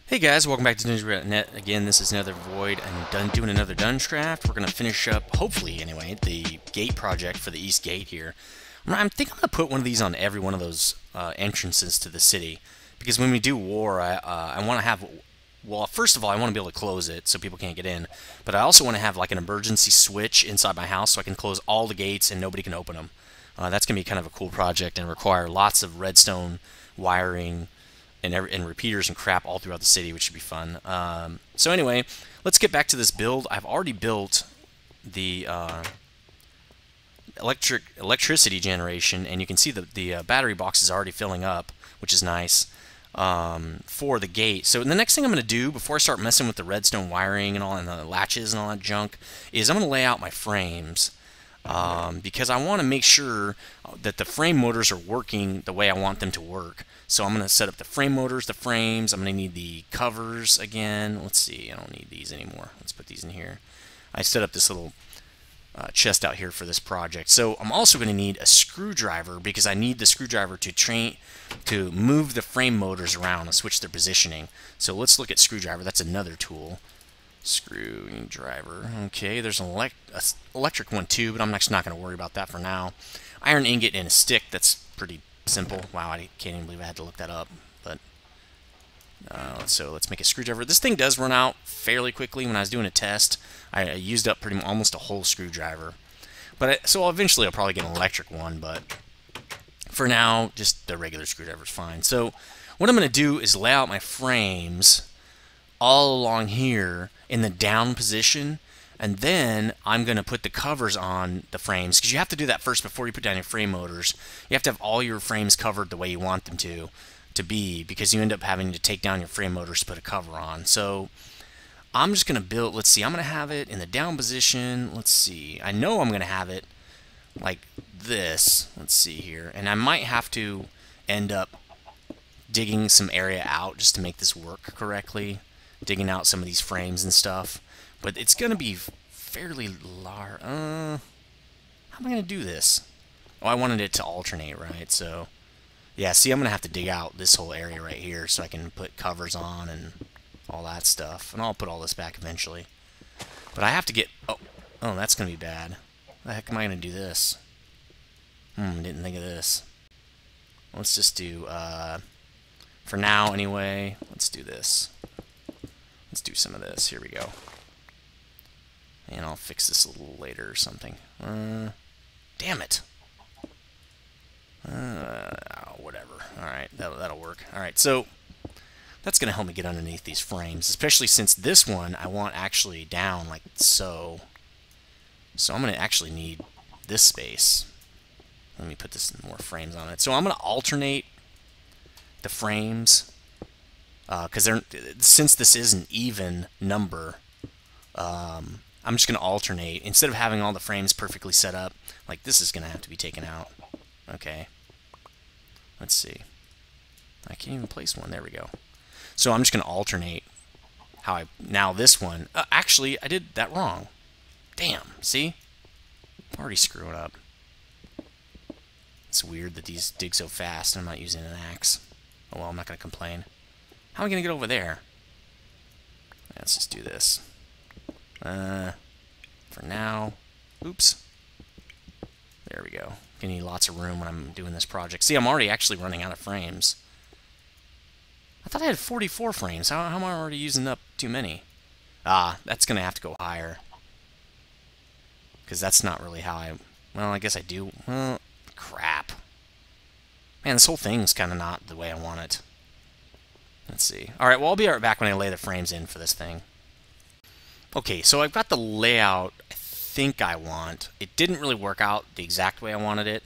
Hey guys, welcome back to dungeongurunet. Again, this is Nethervoid. I'm doing another DungeCraft. We're going to finish up, hopefully anyway, the gate project for the east gate here. I think I'm going to put one of these on every one of those entrances to the city. Because when we do war, I want to have... Well, first of all, I want to be able to close it so people can't get in. But I also want to have like an emergency switch inside my house so I can close all the gates and nobody can open them. That's going to be kind of a cool project and require lots of redstone wiring and repeaters and crap all throughout the city, which should be fun. So anyway, let's get back to this build. I've already built the electricity generation, and you can see the battery box is already filling up, which is nice, for the gate. So the next thing I'm going to do before I start messing with the redstone wiring and all and the latches and all that junk is I'm going to lay out my frames. Because I want to make sure that the frame motors are working the way I want them to work. So I'm going to set up the frame motors, the frames. I'm going to need the covers again. Let's see, I don't need these anymore. Let's put these in here. I set up this little chest out here for this project. So I'm also going to need a screwdriver because I need the screwdriver to move the frame motors around and switch their positioning. So let's look at screwdriver. That's another tool. Screwdriver. Okay, there's an electric one too, but I'm actually not going to worry about that for now. Iron ingot and a stick. That's pretty simple. Wow, I can't even believe I had to look that up. But so let's make a screwdriver. This thing does run out fairly quickly. When I was doing a test, I used up almost a whole screwdriver. But so eventually I'll probably get an electric one, but for now, just the regular screwdriver is fine. So what I'm going to do is lay out my frames all along here in the down position, and then I'm going to put the covers on the frames, because you have to do that first before you put down your frame motors. You have to have all your frames covered the way you want them to be, because you end up having to take down your frame motors to put a cover on. So I'm just going to build, let's see, I'm going to have it in the down position. Let's see, I know I'm going to have it like this. Let's see here, and I might have to end up digging some area out just to make this work correctly, digging out some of these frames and stuff, but it's going to be fairly large. How am I going to do this? Oh, I wanted it to alternate, right? So, yeah, see, I'm going to have to dig out this whole area right here so I can put covers on and all that stuff, and I'll put all this back eventually. But I have to get... Oh, that's going to be bad. How the heck am I going to do this? Didn't think of this. Let's just do, for now anyway, let's do this. Let's do some of this. Here we go. And I'll fix this a little later or something. Damn it. Whatever. Alright, that'll work. Alright, so that's going to help me get underneath these frames, especially since this one I want actually down like so. So I'm going to actually need this space. Let me put this more frames on it. So I'm going to alternate the frames. Because since this is an even number, I'm just going to alternate. Instead of having all the frames perfectly set up, like this is going to have to be taken out. Okay. Let's see. I can't even place one. There we go. So I'm just going to alternate how now this one... actually, I did that wrong. Damn. See? I'm already screwing up. It's weird that these dig so fast and I'm not using an axe. Oh well, I'm not going to complain. How am I going to get over there? Let's just do this. For now. Oops. There we go. Gonna need lots of room when I'm doing this project. See, I'm already actually running out of frames. I thought I had 44 frames. How am I already using up too many? That's going to have to go higher. Because that's not really how I... Well, I guess I do. Well, crap. Man, this whole thing's kind of not the way I want it. Let's see. Alright, well, I'll be right back when I lay the frames in for this thing. Okay, so I've got the layout I think I want. It didn't really work out the exact way I wanted it,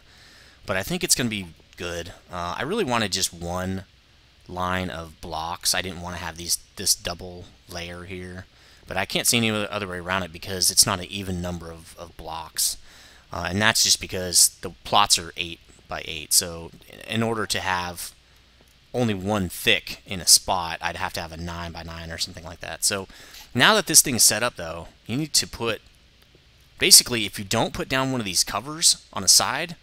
but I think it's going to be good. I really wanted just one line of blocks. I didn't want to have this double layer here, but I can't see any other way around it because it's not an even number of blocks. And that's just because the plots are 8 by 8, so in order to have only one thick in a spot, I'd have to have a 9 by 9 or something like that. So now that this thing is set up, though, you need to put... Basically, if you don't put down one of these covers on a side,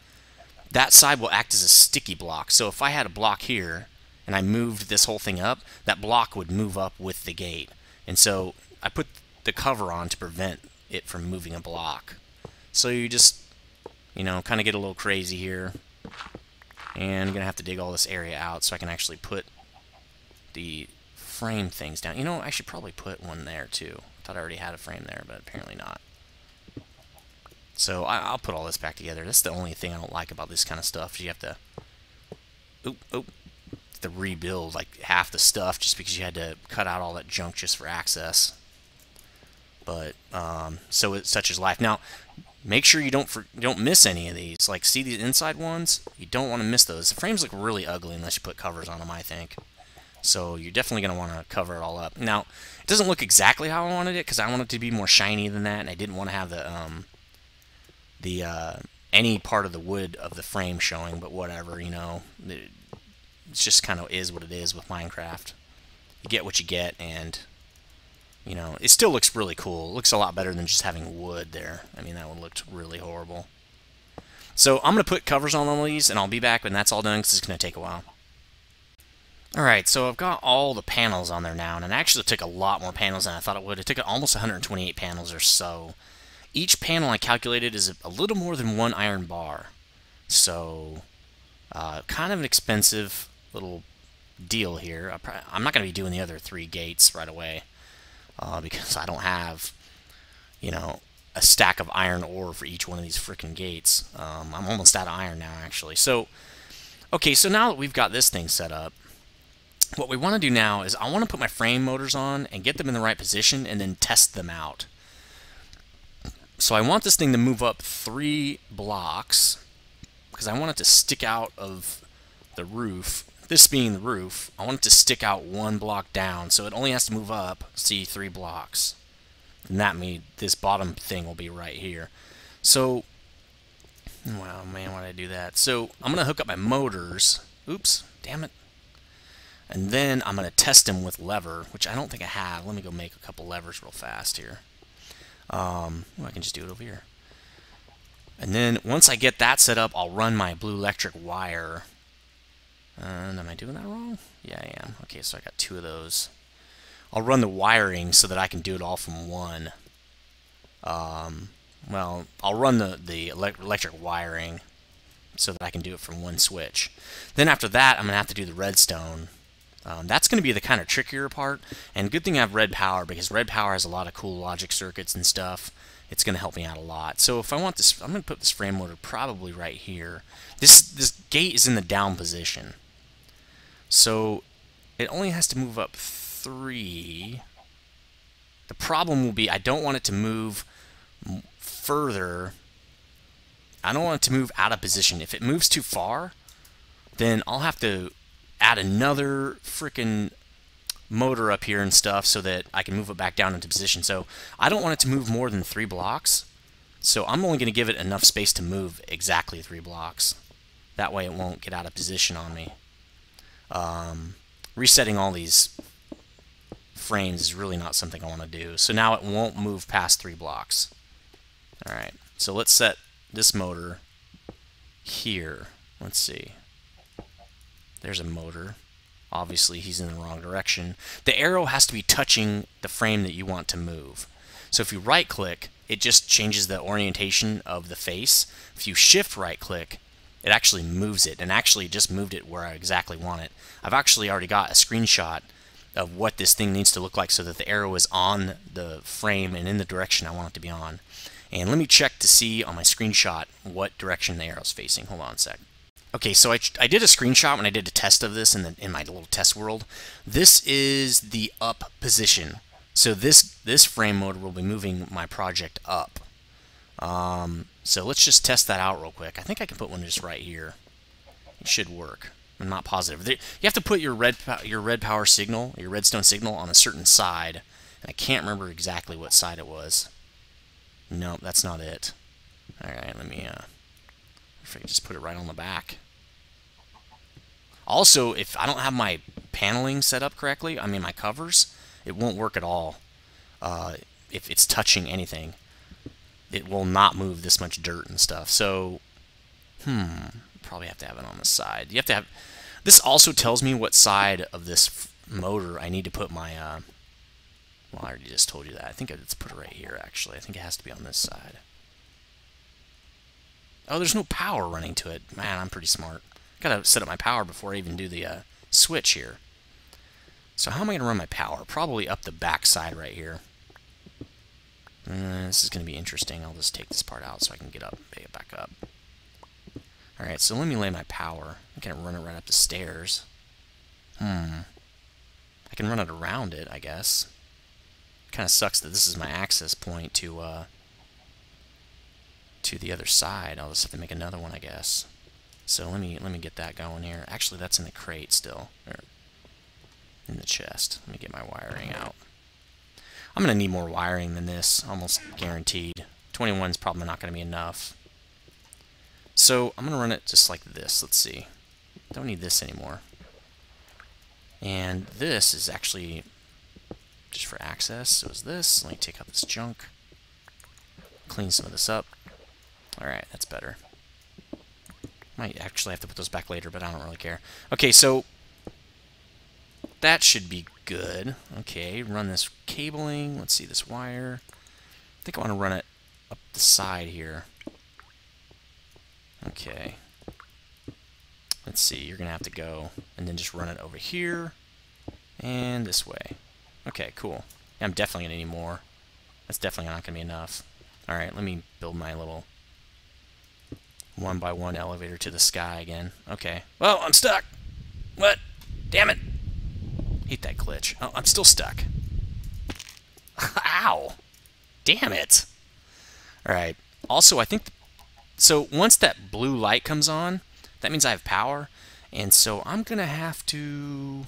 that side will act as a sticky block. So if I had a block here, and I moved this whole thing up, that block would move up with the gate. And so I put the cover on to prevent it from moving a block. So you just, you know, kind of get a little crazy here. And I'm going to have to dig all this area out so I can actually put the frame things down. You know, I should probably put one there too. I thought I already had a frame there, but apparently not. So I'll put all this back together. That's the only thing I don't like about this kind of stuff. You have to, to rebuild like half the stuff just because you had to cut out all that junk just for access. But so it's such as life. Now, make sure you don't miss any of these. Like, see these inside ones? You don't want to miss those. The frames look really ugly unless you put covers on them, I think. So you're definitely going to want to cover it all up. Now, it doesn't look exactly how I wanted it because I wanted it to be more shiny than that, and I didn't want to have the any part of the wood of the frame showing. But whatever, you know, it's just kind of is what it is with Minecraft. You get what you get, and you know, it still looks really cool. It looks a lot better than just having wood there. I mean, that one looked really horrible. So I'm going to put covers on all these, and I'll be back when that's all done because it's going to take a while. Alright, so I've got all the panels on there now, and it actually took a lot more panels than I thought it would. It took almost 128 panels or so. Each panel I calculated is a little more than 1 iron bar. So, kind of an expensive little deal here. I'm not going to be doing the other 3 gates right away. Because I don't have, you know, a stack of iron ore for each one of these freaking gates. I'm almost out of iron now, actually. So, okay, so now that we've got this thing set up, what we want to do now is I want to put my frame motors on and get them in the right position and then test them out. So I want this thing to move up 3 blocks because I want it to stick out of the roof. This being the roof, I want it to stick out 1 block down, so it only has to move up, see, 3 blocks. And that means this bottom thing will be right here. So, wow, man, why did I do that? So, I'm going to hook up my motors. Oops, damn it. And then I'm going to test them with lever, which I don't think I have. Let me go make a couple levers real fast here. I can just do it over here. And then, once I get that set up, I'll run my blue electric wire. And am I doing that wrong? Yeah, I am. Okay, so I got 2 of those. I'll run the wiring so that I can do it all from one. Well, I'll run the electric wiring so that I can do it from one switch. Then after that, I'm going to have to do the redstone. That's going to be the kind of trickier part. And good thing I have RedPower because RedPower has a lot of cool logic circuits and stuff. It's going to help me out a lot. So if I want this, I'm going to put this frame motor probably right here. This gate is in the down position. So it only has to move up 3. The problem will be I don't want it to move further. I don't want it to move out of position. If it moves too far, then I'll have to add another freaking motor up here and stuff so that I can move it back down into position. So I don't want it to move more than 3 blocks. So I'm only going to give it enough space to move exactly 3 blocks. That way it won't get out of position on me. Resetting all these frames is really not something I want to do. So now it won't move past 3 blocks. Alright, so let's set this motor here. Let's see. There's a motor. Obviously he's in the wrong direction. The arrow has to be touching the frame that you want to move. So if you right click, it just changes the orientation of the face. If you shift right click, it actually moves it, and actually just moved it where I exactly want it. I've actually already got a screenshot of what this thing needs to look like so that the arrow is on the frame and in the direction I want it to be on. And let me check to see on my screenshot what direction the arrow's facing. Hold on a sec. Okay, so I did a screenshot when I did a test of this in my little test world. This is the up position. So this frame motor will be moving my project up. So let's just test that out real quick. I think I can put one just right here. It should work. I'm not positive. You have to put your RedPower signal, your redstone signal, on a certain side. And I can't remember exactly what side it was. Nope, that's not it. Alright, let me if I can just put it right on the back. Also, if I don't have my paneling set up correctly, I mean my covers, it won't work at all. If it's touching anything, it will not move this much dirt and stuff. So, probably have to have it on the side. You have to have This also tells me what side of this motor I need to put my, well, I already just told you that. I think let's put it right here, actually. I think it has to be on this side. Oh, there's no power running to it. Man, I'm pretty smart. Gotta set up my power before I even do the switch here. So how am I gonna run my power? Probably up the back side right here. This is gonna be interesting. I'll just take this part out so I can get it back up. Alright, so let me lay my power. I can run it right up the stairs. I can run it around it, I guess. Kind of sucks that this is my access point to the other side. I'll just have to make another one, I guess. So let me get that going here. Actually, that's in the crate still, or in the chest. Let me get my wiring out. I'm gonna need more wiring than this, almost guaranteed. 21 is probably not gonna be enough. So I'm gonna run it just like this. Let's see. Don't need this anymore. And this is actually just for access. So is this. Let me take out this junk. Clean some of this up. Alright, that's better. Might actually have to put those back later, but I don't really care. Okay, so that should be good. Okay, run this cabling. Let's see this wire. I think I want to run it up the side here. Okay. Let's see, you're going to have to go and then just run it over here and this way. Okay, cool. I'm definitely going to need more. That's definitely not going to be enough. Alright, let me build my little 1x1 elevator to the sky again. Okay. Well, I'm stuck! What? Damn it! Hate that glitch. Oh, I'm still stuck. Ow! Damn it! Alright. Also, I think... So, once that blue light comes on, that means I have power. And so, I'm going to have to...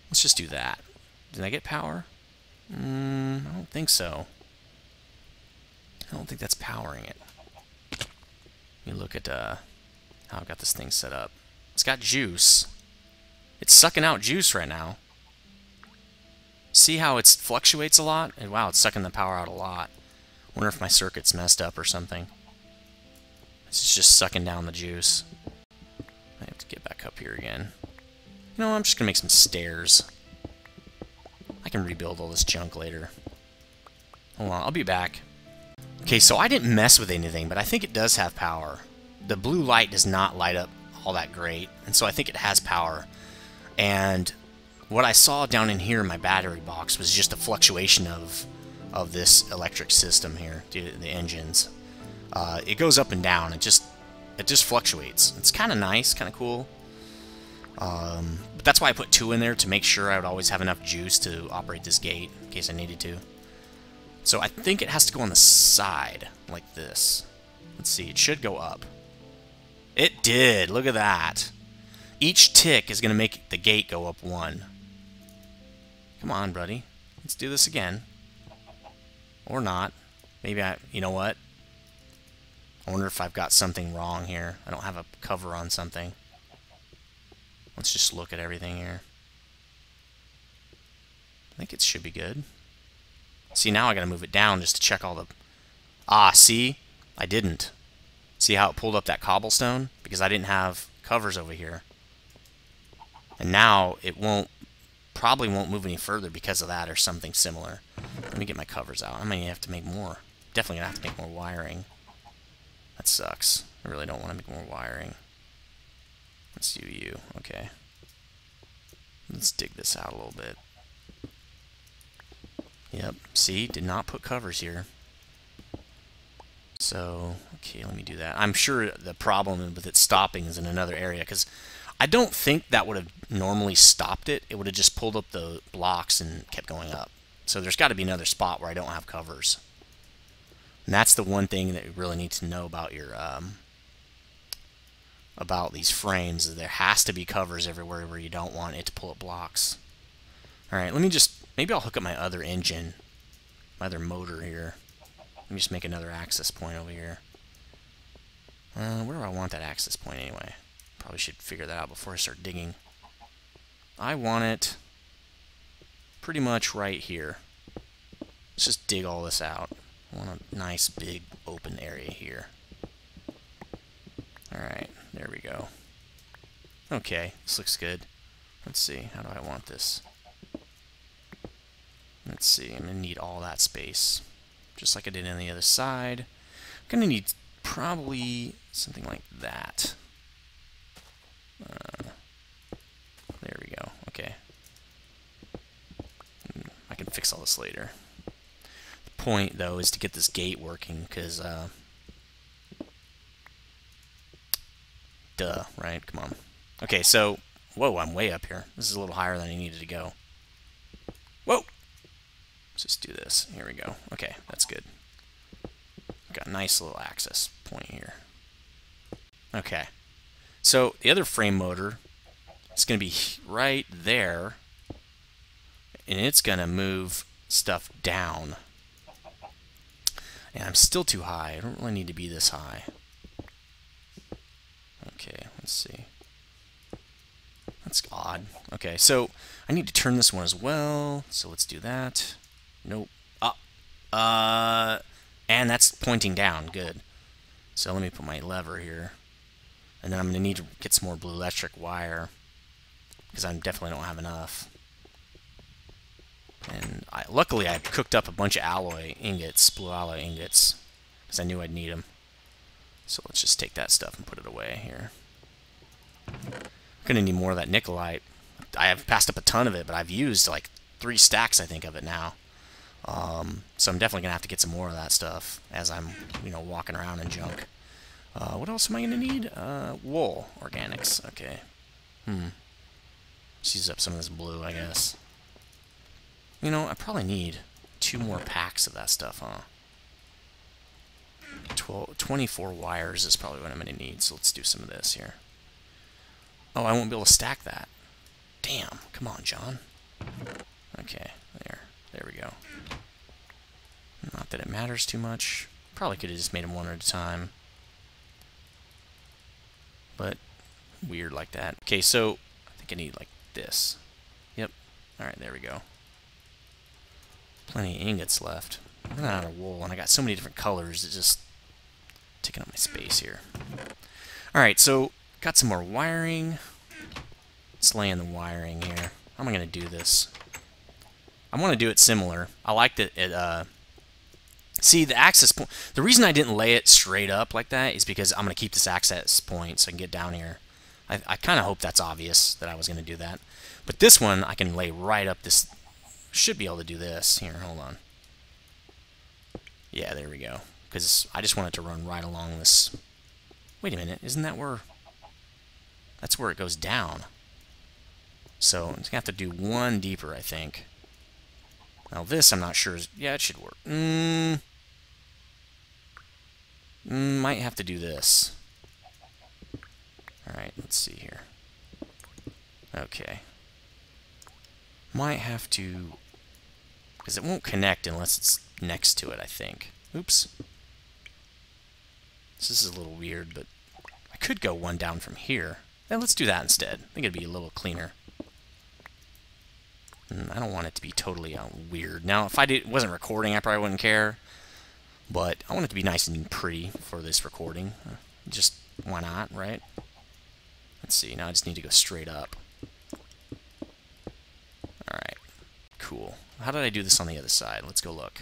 Let's just do that. Did I get power? I don't think so. I don't think that's powering it. Let me look at how I've got this thing set up. It's got juice. It's sucking out juice right now. See how it fluctuates a lot? And wow, it's sucking the power out a lot. Wonder if my circuit's messed up or something. It's just sucking down the juice. I have to get back up here again. You know, I'm just gonna make some stairs. I can rebuild all this junk later. Hold on, I'll be back. Okay, so I didn't mess with anything, but I think it does have power. The blue light does not light up all that great, and so I think it has power. And what I saw down in here in my battery box was just a fluctuation of this electric system here, the engines. It goes up and down. It just fluctuates. It's kind of nice, kind of cool. But that's why I put 2 in there, to make sure I would always have enough juice to operate this gate in case I needed to. So I think it has to go on the side, like this. Let's see, it should go up. It did! Look at that! Each tick is going to make the gate go up 1. Come on, buddy. Let's do this again. Or not. Maybe you know what? I wonder if I've got something wrong here. I don't have a cover on something. Let's just look at everything here. I think it should be good. See, now I gotta move it down just to check all the... Ah, see? I didn't. See how it pulled up that cobblestone? Because I didn't have covers over here. And now it probably won't move any further because of that or something similar. Let me get my covers out. I might have to make more. Definitely gonna have to make more wiring. That sucks. I really don't want to make more wiring. Let's do you. Okay. Let's dig this out a little bit. Yep, see, did not put covers here. So, okay, let me do that. I'm sure the problem with it stopping is in another area, because I don't think that would have normally stopped it. It would have just pulled up the blocks and kept going up. So there's got to be another spot where I don't have covers. And that's the one thing that you really need to know about your about these frames. Is there has to be covers everywhere where you don't want it to pull up blocks. Alright, let me just... Maybe I'll hook up my other engine, my other motor here. Let me just make another access point over here. Where do I want that access point anyway? Probably should figure that out before I start digging. I want it pretty much right here. Let's just dig all this out. I want a nice big open area here. Alright, there we go. Okay, this looks good. Let's see, how do I want this? Let's see, I'm going to need all that space. Just like I did on the other side. I'm going to need probably something like that. There we go, okay. I can fix all this later. The point, though, is to get this gate working, because, duh, right? Come on. Okay, so, whoa, I'm way up here. This is a little higher than I needed to go. Whoa! Let's just do this. Here we go. Okay, that's good. Got a nice little access point here. Okay. So, the other frame motor is going to be right there, and it's going to move stuff down. And I'm still too high. I don't really need to be this high. Okay, let's see. That's odd. Okay, so I need to turn this one as well. So let's do that. Nope. And that's pointing down. Good. So let me put my lever here. And then I'm going to need to get some more blue electric wire, because I definitely don't have enough. And luckily I cooked up a bunch of alloy ingots, blue alloy ingots, because I knew I'd need them. So let's just take that stuff and put it away here. I'm going to need more of that nickelite. I have passed up a ton of it, but I've used like 3 stacks, I think, of it now. So I'm definitely going to have to get some more of that stuff as I'm, walking around in junk. What else am I going to need? Wool. Organics. Okay. Let's use up some of this blue, I guess. I probably need 2 more packs of that stuff, huh? 24 wires is probably what I'm going to need, so let's do some of this here. Oh, I won't be able to stack that. Damn. Come on, John. Okay, there we go. Not that it matters too much. Probably could have just made them one at a time. But, weird like that. Okay, so, I think I need like this. Yep. Alright, there we go. Plenty of ingots left. I'm running out of wool, and I got so many different colors, it's just taking up my space here. Alright, so, got some more wiring. Let's lay in the wiring here. How am I going to do this? I want to do it similar. I like that it, see, the access point, the reason I didn't lay it straight up like that is because I'm going to keep this access point so I can get down here. I kind of hope that's obvious that I was going to do that. But this one, I can lay right up this, should be able to do this. Here, hold on. Yeah, there we go. Because I just want it to run right along this. Wait a minute, isn't that where, that's where it goes down. So, I'm going to have to do one deeper, I think. Now this, I'm not sure. Yeah, it should work. Might have to do this. Alright, let's see here. Okay. Might have to... because it won't connect unless it's next to it, I think. Oops. This is a little weird, but I could go one down from here. Yeah, let's do that instead. I think it'd be a little cleaner. I don't want it to be totally weird. Now, if I wasn't recording, I probably wouldn't care. But I want it to be nice and pretty for this recording. Just, why not, right? Let's see. Now I just need to go straight up. Alright. Cool. How did I do this on the other side? Let's go look.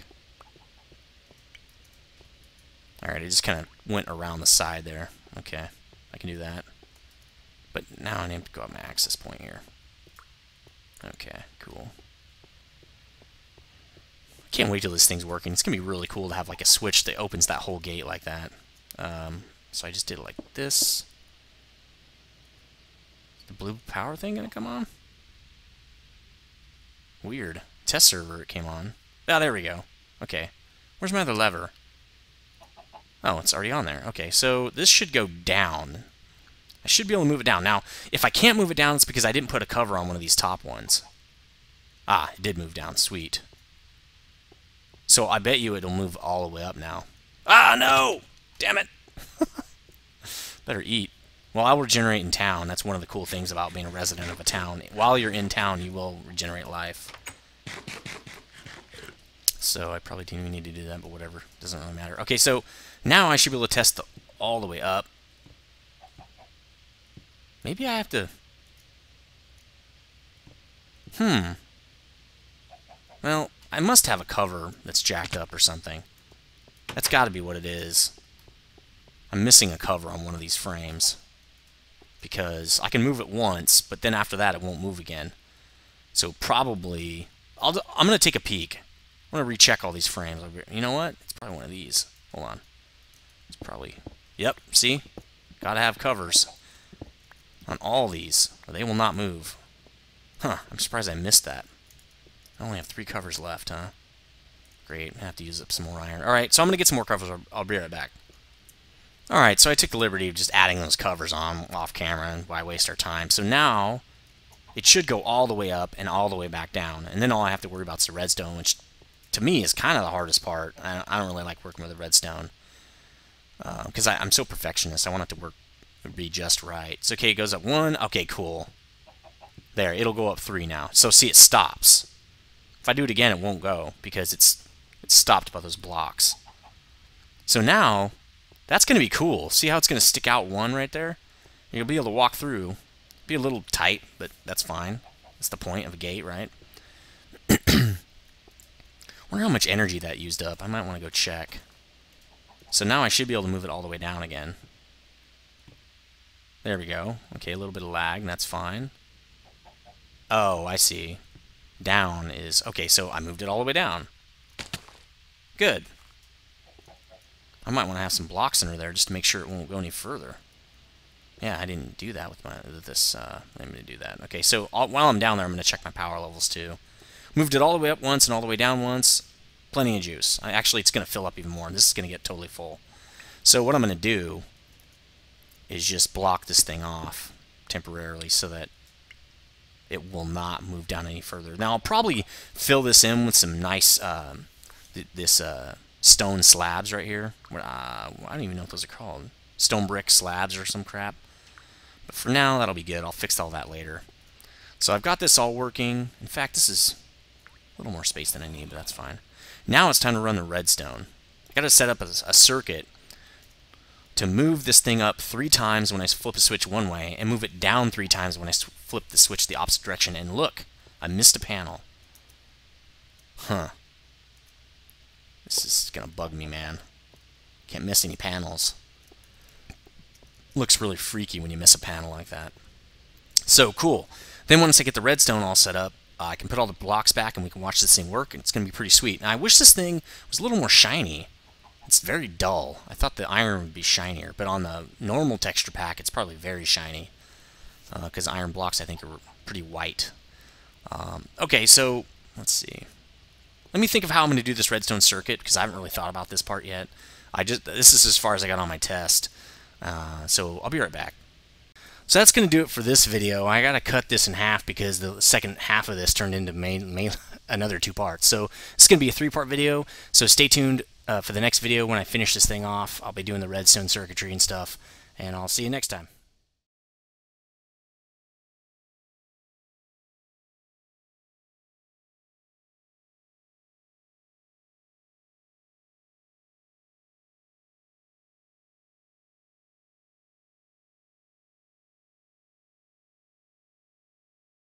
Alright, I just kind of went around the side there. Okay. I can do that. But now I need to go up my access point here. Okay, cool. Can't wait till this thing's working. It's going to be really cool to have like a switch that opens that whole gate like that. So I just did it like this. Is the blue power thing going to come on? Weird. Test server, it came on. Ah, there we go. Okay. Where's my other lever? Oh, it's already on there. Okay, so this should go down. I should be able to move it down. Now, if I can't move it down, it's because I didn't put a cover on one of these top ones. Ah, it did move down. Sweet. So I bet you it'll move all the way up now. Ah, no! Damn it! Better eat. Well, I'll regenerate in town. That's one of the cool things about being a resident of a town. While you're in town, you will regenerate life. So I probably didn't even need to do that, but whatever. Doesn't really matter. Okay, so now I should be able to test all the way up. Maybe I have to... Well, I must have a cover that's jacked up or something. That's got to be what it is. I'm missing a cover on one of these frames. Because I can move it once, but then after that it won't move again. So probably... I'm going to take a peek. I'm going to recheck all these frames. You know what? It's probably one of these. Hold on. It's probably... Yep, see? Gotta have covers on all these, or they will not move. Huh, I'm surprised I missed that. I only have 3 covers left, huh? Great, I have to use up some more iron. Alright, so I'm going to get some more covers. I'll be right back. Alright, so I took the liberty of just adding those covers on off camera, and why waste our time? So now, it should go all the way up and all the way back down, and then all I have to worry about is the redstone, which to me is kind of the hardest part. I don't really like working with the redstone, because I'm so perfectionist. I want it to be just right. So, okay, it goes up 1. Okay, cool. There, it'll go up 3 now. So, see, it stops. If I do it again, it won't go, because it's stopped by those blocks. So now, that's going to be cool. See how it's going to stick out 1 right there? You'll be able to walk through. Be a little tight, but that's fine. That's the point of a gate, right? Wonder how much energy that used up. I might want to go check. So now I should be able to move it all the way down again. There we go. Okay, a little bit of lag, and that's fine. Oh, I see. Down is... Okay, so I moved it all the way down. Good. I might want to have some blocks under there just to make sure it won't go any further. Yeah, I didn't do that with this. Let me do that. Okay, so while I'm down there, I'm going to check my power levels too. Moved it all the way up once and all the way down once. Plenty of juice. Actually, it's going to fill up even more, and this is going to get totally full. So what I'm going to do is just block this thing off temporarily so that it will not move down any further. Now, I'll probably fill this in with some nice stone slabs right here. I don't even know what those are called. Stone brick slabs or some crap. But for now, that'll be good. I'll fix all that later. So I've got this all working. In fact, this is a little more space than I need, but that's fine. Now it's time to run the redstone. I got to set up a circuit to move this thing up 3 times when I flip a switch one way, and move it down 3 times when I flip the switch the opposite direction. And look, I missed a panel. Huh. This is gonna bug me, man. Can't miss any panels. Looks really freaky when you miss a panel like that. So, cool. Then once I get the redstone all set up, I can put all the blocks back and we can watch this thing work, and it's going to be pretty sweet. Now, I wish this thing was a little more shiny. It's very dull. I thought the iron would be shinier, but on the normal texture pack, it's probably very shiny. Because iron blocks, I think, are pretty white. Okay, so, let's see. Let me think of how I'm going to do this redstone circuit, because I haven't really thought about this part yet. This is as far as I got on my test. So, I'll be right back. So that's going to do it for this video. I got to cut this in half because the second half of this turned into another 2 parts. So it's going to be a 3-part video. So stay tuned for the next video when I finish this thing off. I'll be doing the redstone circuitry and stuff. And I'll see you next time.